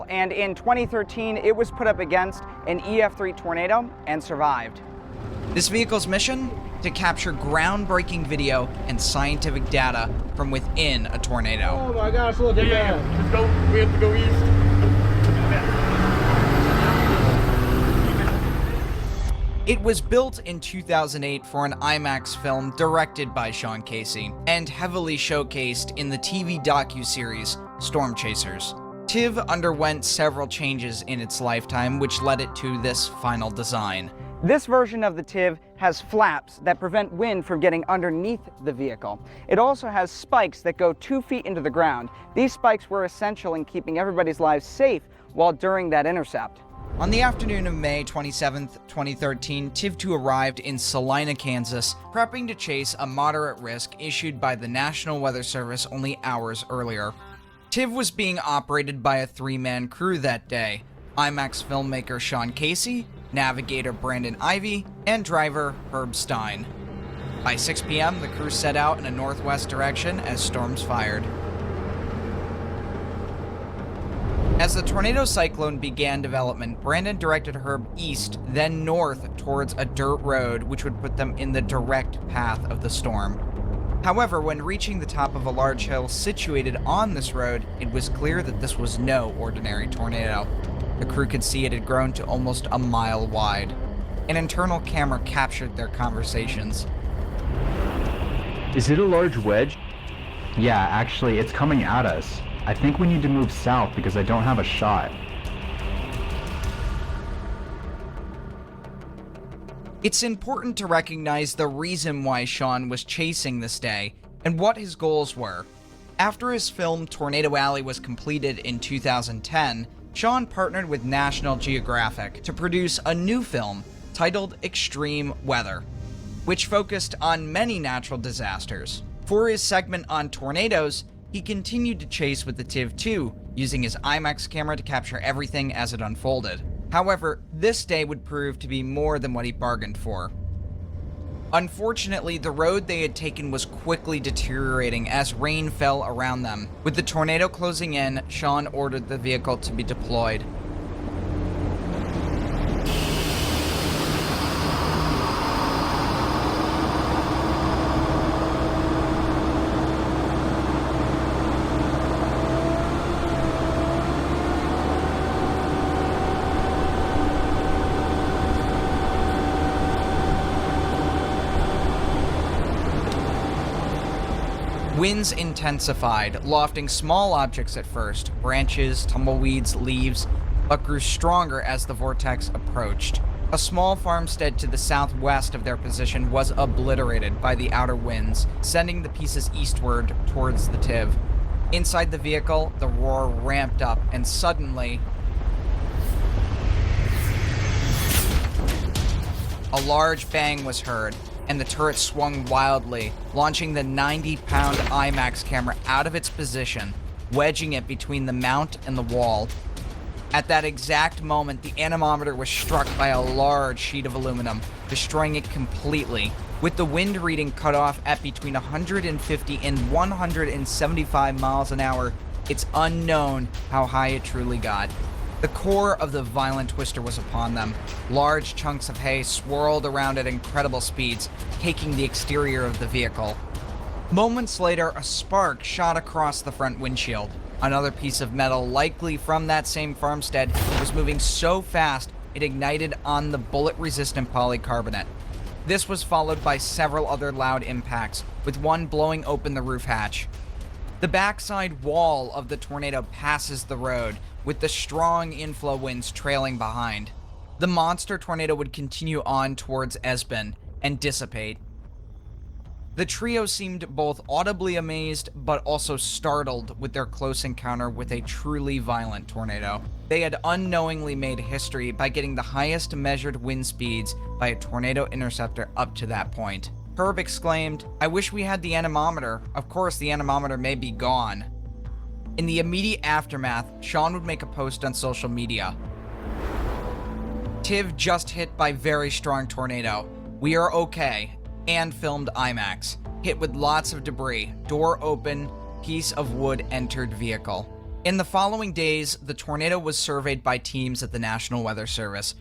And in 2013, it was put up against an EF3 tornado and survived. This vehicle's mission? To capture groundbreaking video and scientific data from within a tornado. Oh my gosh, look at that. Let's go. We have to go east. It was built in 2008 for an IMAX film directed by Sean Casey and heavily showcased in the TV docu-series Storm Chasers. TIV underwent several changes in its lifetime, which led it to this final design. This version of the TIV has flaps that prevent wind from getting underneath the vehicle. It also has spikes that go 2 feet into the ground. These spikes were essential in keeping everybody's lives safe while during that intercept. On the afternoon of May 27, 2013, TIV-2 arrived in Salina, Kansas, prepping to chase a moderate risk issued by the National Weather Service only hours earlier. TIV was being operated by a 3-man crew that day: IMAX filmmaker Sean Casey, navigator Brandon Ivey, and driver Herb Stein. By 6 p.m., the crew set out in a northwest direction as storms fired. As the tornado cyclone began development, Brandon directed Herb east, then north towards a dirt road, which would put them in the direct path of the storm. However, when reaching the top of a large hill situated on this road, it was clear that this was no ordinary tornado. The crew could see it had grown to almost a mile wide. An internal camera captured their conversations. Is it a large wedge? Yeah, actually, it's coming at us. I think we need to move south because I don't have a shot. It's important to recognize the reason why Sean was chasing this day and what his goals were. After his film Tornado Alley was completed in 2010, Sean partnered with National Geographic to produce a new film titled Extreme Weather, which focused on many natural disasters. For his segment on tornadoes, he continued to chase with the TIV-2, using his IMAX camera to capture everything as it unfolded. However, this day would prove to be more than what he bargained for. Unfortunately, the road they had taken was quickly deteriorating as rain fell around them. With the tornado closing in, Sean ordered the vehicle to be deployed. Winds intensified, lofting small objects at first, branches, tumbleweeds, leaves, but grew stronger as the vortex approached. A small farmstead to the southwest of their position was obliterated by the outer winds, sending the pieces eastward towards the TIV. Inside the vehicle, the roar ramped up, and suddenly, a large bang was heard, and the turret swung wildly, launching the 90-pound IMAX camera out of its position, wedging it between the mount and the wall. At that exact moment, the anemometer was struck by a large sheet of aluminum, destroying it completely. With the wind reading cut off at between 150 and 175 miles an hour, it's unknown how high it truly got. The core of the violent twister was upon them. Large chunks of hay swirled around at incredible speeds, taking the exterior of the vehicle. Moments later, a spark shot across the front windshield. Another piece of metal, likely from that same farmstead, was moving so fast it ignited on the bullet-resistant polycarbonate. This was followed by several other loud impacts, with one blowing open the roof hatch. The backside wall of the tornado passes the road, with the strong inflow winds trailing behind. The monster tornado would continue on towards Esben and dissipate. The trio seemed both audibly amazed but also startled with their close encounter with a truly violent tornado. They had unknowingly made history by getting the highest measured wind speeds by a tornado interceptor up to that point. Herb exclaimed, "I wish we had the anemometer. Of course, the anemometer may be gone." In the immediate aftermath, Sean would make a post on social media. "TIV just hit by very strong tornado. We are okay," and filmed IMAX. Hit with lots of debris. Door open, piece of wood entered vehicle. In the following days, the tornado was surveyed by teams at the National Weather Service,